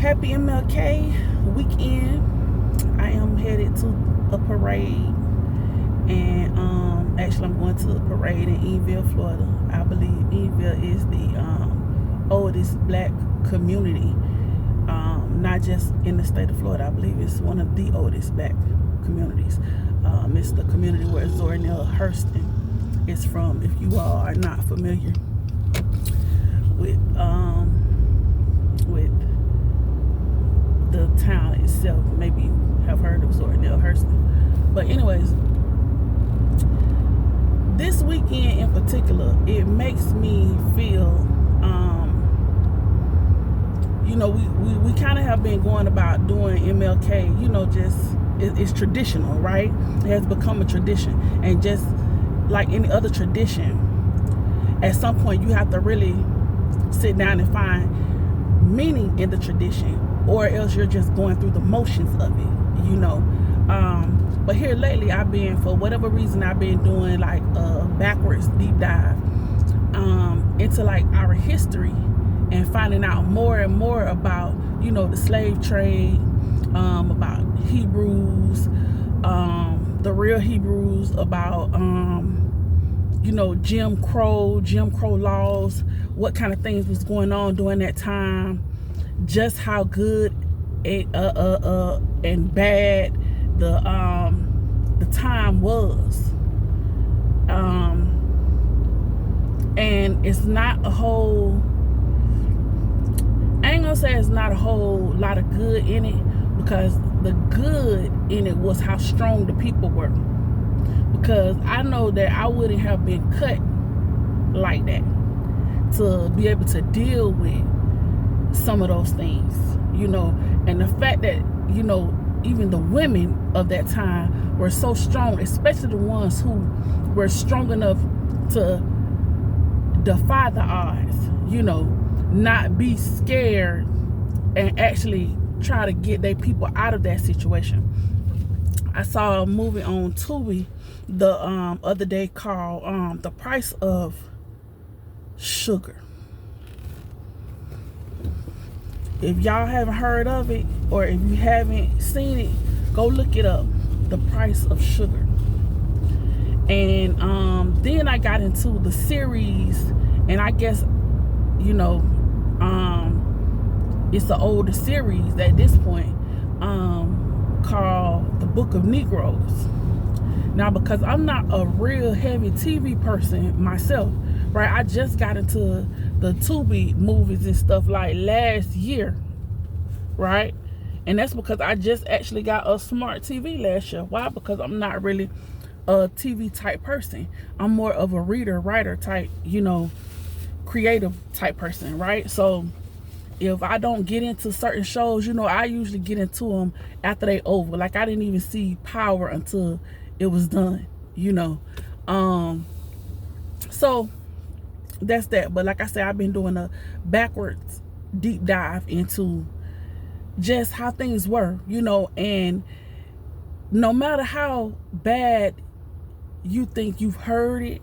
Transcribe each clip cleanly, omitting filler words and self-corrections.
Happy MLK weekend. I am headed to a parade, and actually I'm going to a parade in Enville, Florida. I believe Enville is the oldest black community, not just in the state of Florida. I believe it's one of the oldest black communities. It's the community where Zornell Hurston is from, if you all are not familiar with the town itself. Maybe you have heard of Zornell Hurston. But anyways, this weekend in particular, it makes me feel, we kind of have been going about doing MLK, it's traditional, right? It has become a tradition. And just like any other tradition, at some point you have to really sit down and find meaning in the tradition, or else you're just going through the motions of it, But here lately, for whatever reason, I've been doing like a backwards deep dive into like our history and finding out more and more about, the slave trade, about Hebrews, the real Hebrews, about, Jim Crow laws, what kind of things was going on during that time, just how good and bad the time was, and it's not a whole. I ain't gonna say it's not a whole lot of good in it, because the good in it was how strong the people were. Because I know that I wouldn't have been cut like that to be able to deal with some of those things, and the fact that, even the women of that time were so strong, especially the ones who were strong enough to defy the odds, not be scared and actually try to get their people out of that situation. I saw a movie on Tubi the other day called The Price of Sugar. If y'all haven't heard of it, or if you haven't seen it, go look it up. The Price of Sugar. And then I got into the series, and I guess, it's an older series at this point, called The Book of Negroes. Now, because I'm not a real heavy TV person myself, right? I just got into the Tubi movies and stuff like last year, right? And that's because I just actually got a smart TV last year. Why? Because I'm not really a TV type person. I'm more of a reader, writer type, creative type person, right? So if I don't get into certain shows, I usually get into them after they over. Like, I didn't even see Power until it was done, so that's that. But like I said, I've been doing a backwards deep dive into just how things were, and no matter how bad you think you've heard it,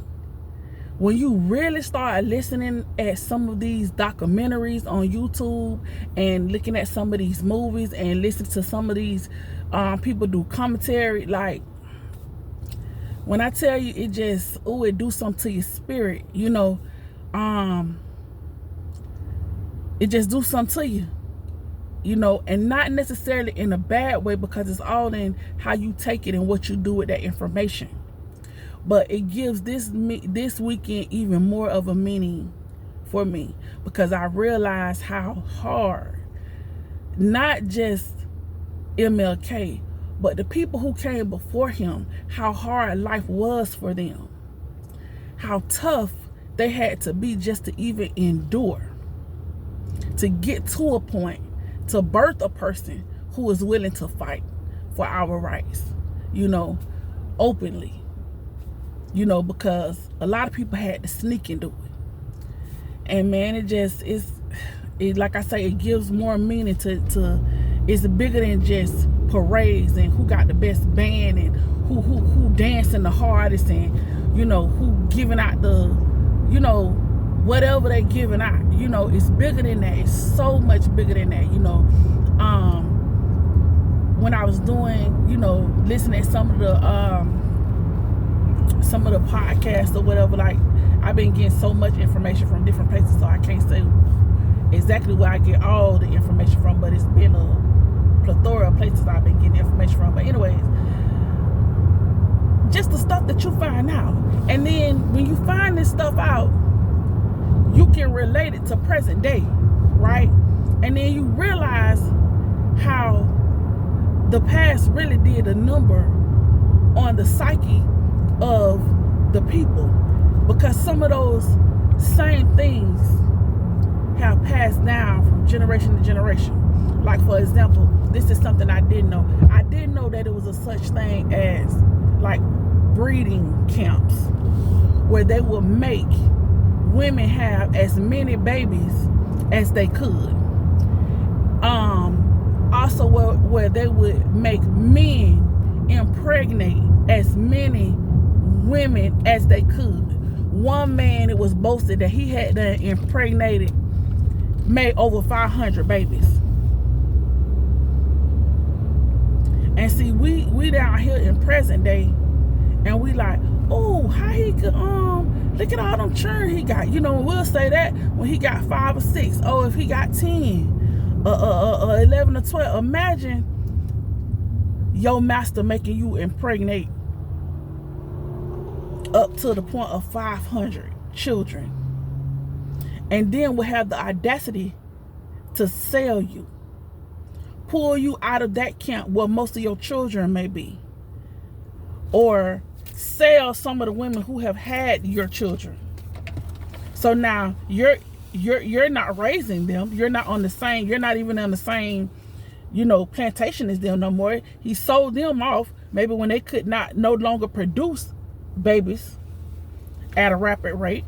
when you really start listening at some of these documentaries on YouTube and looking at some of these movies and listening to some of these people do commentary, like, when I tell you, it just, it do something to your spirit, it just do something to you, and not necessarily in a bad way, because it's all in how you take it and what you do with that information. But it gives this weekend even more of a meaning for me, because I realized how hard, not just MLK, but the people who came before him, how hard life was for them, how tough they had to be just to even endure, to get to a point, to birth a person who was willing to fight for our rights, openly, because a lot of people had to sneak into it. And man, it like I say, it gives more meaning to it's bigger than just parades and who got the best band and who dancing the hardest, and who giving out the whatever they giving out. You know, it's bigger than that. It's so much bigger than that. You know, when I was doing, you know, listening to some of the podcasts or whatever, like, I've been getting so much information from different places, so I can't say exactly where I get all the information from, but it's been a plethora of places I've been getting information from. But anyways, just the stuff that you find out, and then when you find this stuff out, you can relate it to present day, right? And then you realize how the past really did a number on the psyche of the people, because some of those same things have passed down from generation to generation. Like, for example, this is something I didn't know. I didn't know that it was a such thing as like breeding camps, where they would make women have as many babies as they could. Also where they would make men impregnate as many women as they could. One man, it was boasted that he had made over 500 babies. And see, we down here in present day, and we like, oh, how he could look at all them children he got. You know, we'll say that when he got 5 or 6. Oh, if he got 10, 11 or 12. Imagine your master making you impregnate up to the point of 500 children, and then will have the audacity to sell you, pull you out of that camp where most of your children may be, or sell some of the women who have had your children. So now you're not raising them. You're not on the same. You're not even on the same, you know, plantation as them no more. He sold them off maybe when they could no longer produce babies at a rapid rate.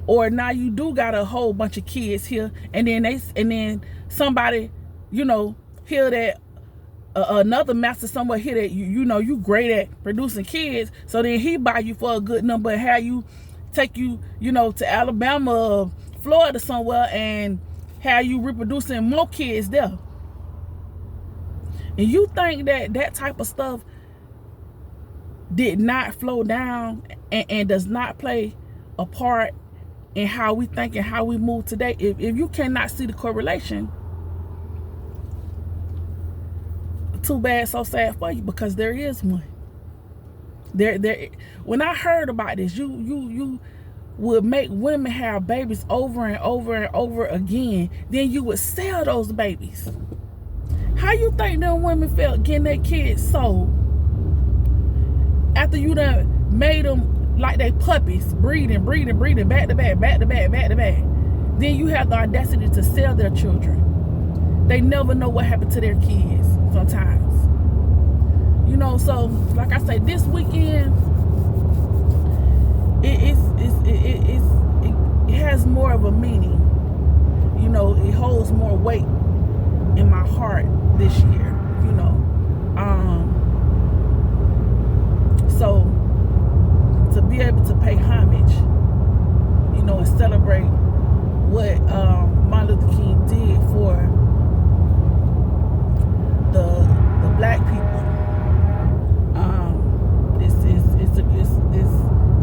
Or now you do got a whole bunch of kids here, and then somebody, you know, hear that another master somewhere here that you know you great at producing kids, so then he buy you for a good number and have you take you, you know, to Alabama, Florida somewhere, and have you reproducing more kids there. And you think that type of stuff did not flow down and does not play a part in how we think and how we move today? If you cannot see the correlation, too bad, so sad for you, because there is one. There. When I heard about this, you would make women have babies over and over and over again. Then you would sell those babies. How you think them women felt getting their kids sold after you done made them like they puppies, breeding, back to back? Then you have the audacity to sell their children. They never know what happened to their kids sometimes. You know, so like I say, this weekend, it has more of a meaning. You know, it holds more weight in my heart this year, you know. So to be able to pay homage, you know, and celebrate what Martin Luther King did for the black people, it's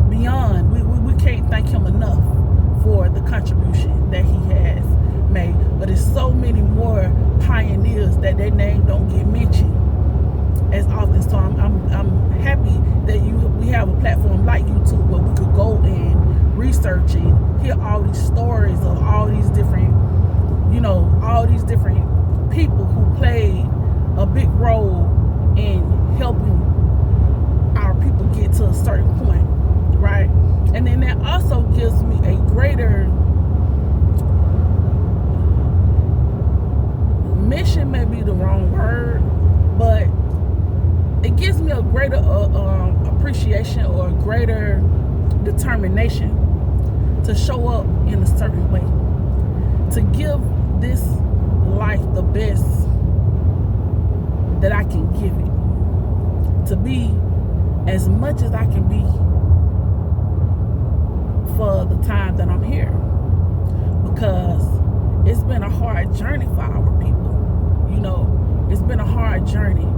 beyond. We can't thank him enough for the contribution that he has made. But there's so many more pioneers that their name don't get mentioned as often. So I'm happy that we have a platform like YouTube where we could go and research and hear all these stories of all these different, you know, all these different people who played a big role in helping our people get to a certain point, right? And then that also gives me a greater mission, may be the wrong word, but it gives me a greater appreciation or a greater determination to show up in a certain way, to give this life the best that I can give it, to be as much as I can be for the time that I'm here, because it's been a hard journey for our people. You know, it's been a hard journey.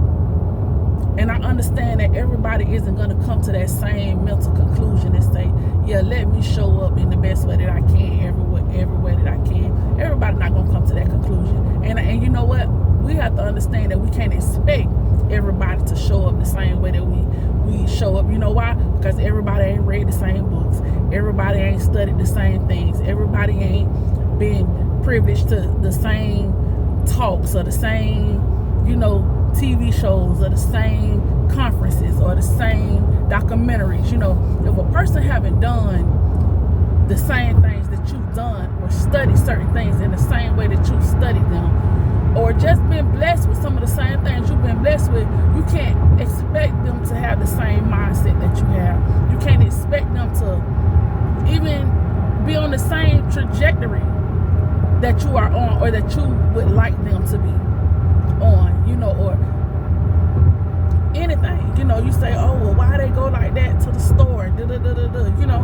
And I understand that everybody isn't going to come to that same mental conclusion and say, yeah, let me show up in the best way that I can, every way that I can. Everybody's not going to come to that conclusion. And you know what? We have to understand that we can't expect everybody to show up the same way that we show up. You know why? Because everybody ain't read the same books. Everybody ain't studied the same things. Everybody ain't been privileged to the same talks or the same, you know, TV shows or the same conferences or the same documentaries. You know, if a person haven't done the same things that you've done or studied certain things in the same way that you've studied them, or just been blessed with some of the same things you've been blessed with, you can't expect them to have the same mindset that you have. You can't expect them to even be on the same trajectory that you are on, or that you would like them to be on, you know, or anything. You know, you say, oh, well, why they go like that to the store? You know,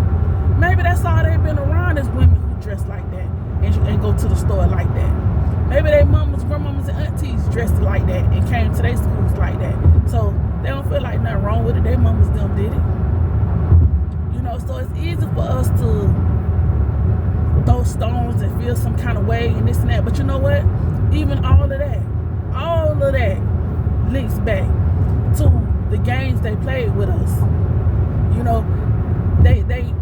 maybe that's all they've been around, is women who dress like that and go to the store like that. Maybe their mamas, grandmamas, and aunties dressed like that and came to their schools like that. So they don't feel like nothing wrong with it. Their mamas them did it. You know, so it's easy for us to throw stones and feel some kind of way and this and that. But you know what? Even all of that links back to the games they played with us. You know, they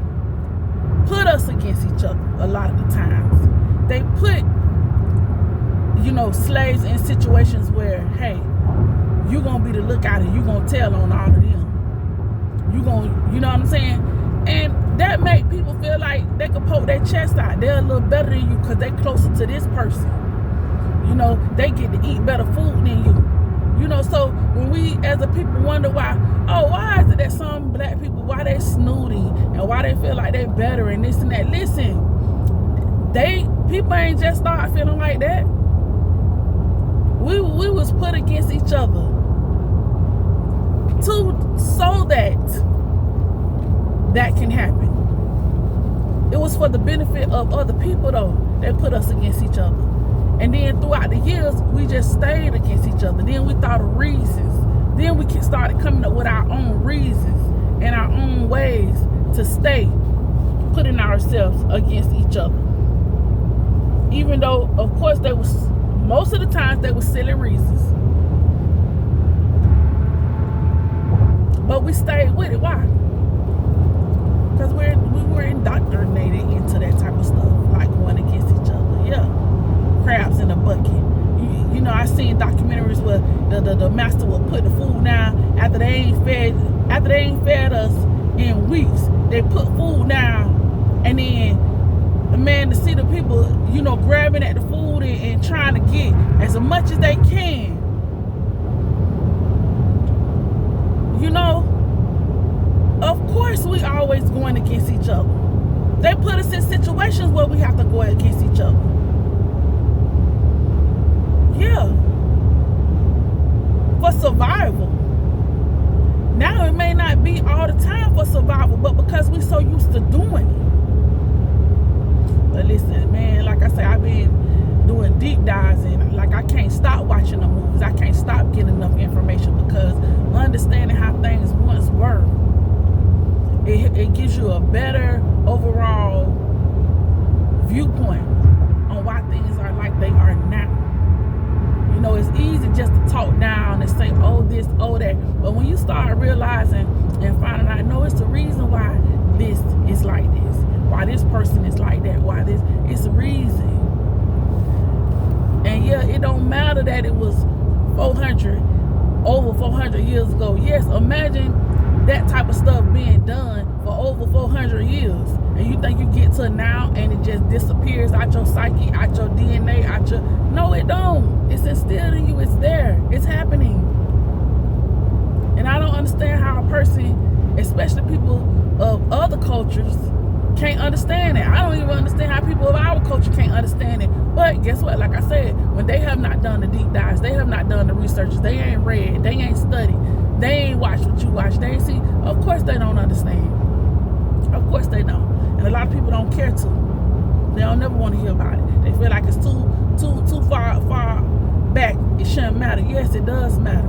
put us against each other a lot of the times. They put, you know, slaves in situations where, hey, you're gonna be the lookout and you're gonna tell on all of them. You know what I'm saying? And that make people feel like they can poke their chest out. They're a little better than you because they're closer to this person. You know, they get to eat better food than you. You know, so when we as a people wonder why is it that some black people, why they snooty and why they feel like they better and this and that. Listen, people ain't just start feeling like that. We was put against each other so that can happen. It was for the benefit of other people though. They put us against each other. And then throughout the years, we just stayed against each other. Then we thought of reasons. Then we started coming up with our own reasons and our own ways to stay putting ourselves against each other. Even though, of course, most of the times they were silly reasons. But we stayed with it. Why? Because we were indoctrinated into that type of stuff, like going against each other. Yeah. Crabs in a bucket. You know, I seen documentaries where the master will put the food down after they ain't fed us in weeks. They put food down, and then the man to see the people, you know, grabbing at the food and trying to get as much as they can. You know, of course we always going against each other. They put us in situations where we have to go against each other. Yeah, for survival. Now it may not be all the time for survival, but because we're so used to doing it. But listen, man, like I say, I've been doing deep dives and like I can't stop watching the movies. I can't stop getting enough information because understanding how things once were, it gives you a better overall viewpoint on why things are like they are now. You know, it's easy just to talk down and say, oh, this, oh, that. But when you start realizing and finding out, no, it's the reason why this is like this. Why this person is like that. Why this. It's a reason. And yeah, it don't matter that it was over 400 years ago. Yes, imagine that type of stuff being done for over 400 years. And you think you get to now and it just disappears out your psyche, out your DNA, out your... No, it don't. It's instilled in you. It's there. It's happening. And I don't understand how a person, especially people of other cultures, can't understand it. I don't even understand how people of our culture can't understand it. But guess what? Like I said, when they have not done the deep dives, they have not done the research, they ain't read, they ain't studied, they ain't watched what you watch, they ain't see, of course they don't understand. Of course they don't. And a lot of people don't care to. They don't never want to hear about it. They feel like it's too far back. It shouldn't matter. Yes, it does matter.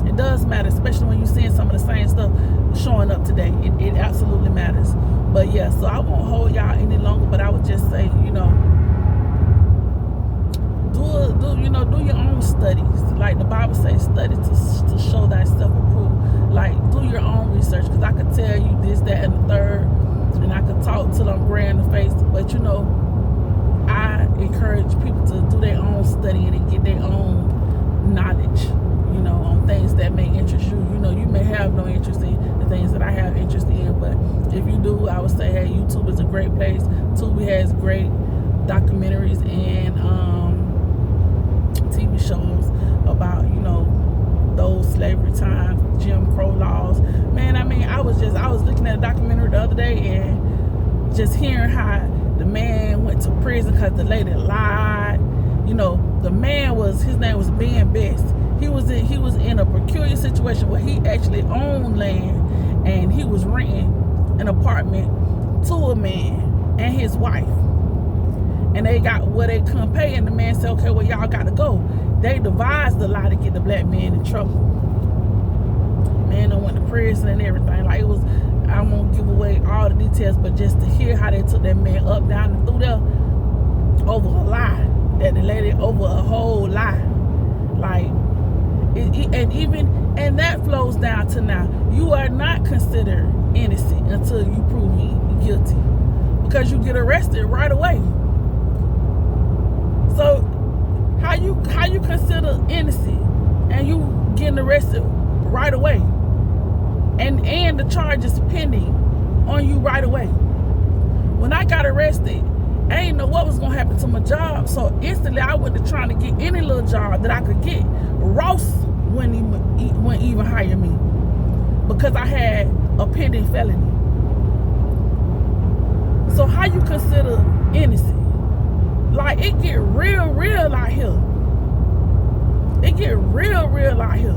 It does matter, especially when you're seeing some of the same stuff showing up today. It absolutely matters. But yeah, so I won't hold y'all any longer, but I would just say, do your own studies. Like the Bible says, study to show thyself approved. Like, do your own research, because I could tell you this, that, and the third, and I could talk till I'm gray in the face, but I encourage people to do their own studying and get their own knowledge, on things that may interest you. You may have no interest in the things that I have interest in, but if you do, I would say, hey, YouTube is a great place. Tubi has great documentaries and TV shows about, those slavery times, Jim Crow laws. Man, I was looking at a documentary the other day and just hearing how the man went to prison because the lady lied. The man his name was Ben Best. He was in a peculiar situation where he actually owned land and he was renting an apartment to a man and his wife. And they got what they couldn't pay, and the man said, okay, well, y'all got to go. They devised a lie to get the black man in trouble. Man, they went to prison and everything. Like, it was, I won't give away all the details, but just to hear how they took that man up, down, and through there over a lie. That the lady over a whole lie. Like, and that flows down to now. You are not considered innocent until you prove guilty, because you get arrested right away. So how you consider innocent and you getting arrested right away, and the charge is pending on you right away? When I got arrested, I didn't know what was gonna happen to my job, so instantly I went to trying to get any little job that I could get. Ross wouldn't even hire me because I had a pending felony. So how you consider innocent? Like, it get real out here. It get real out here.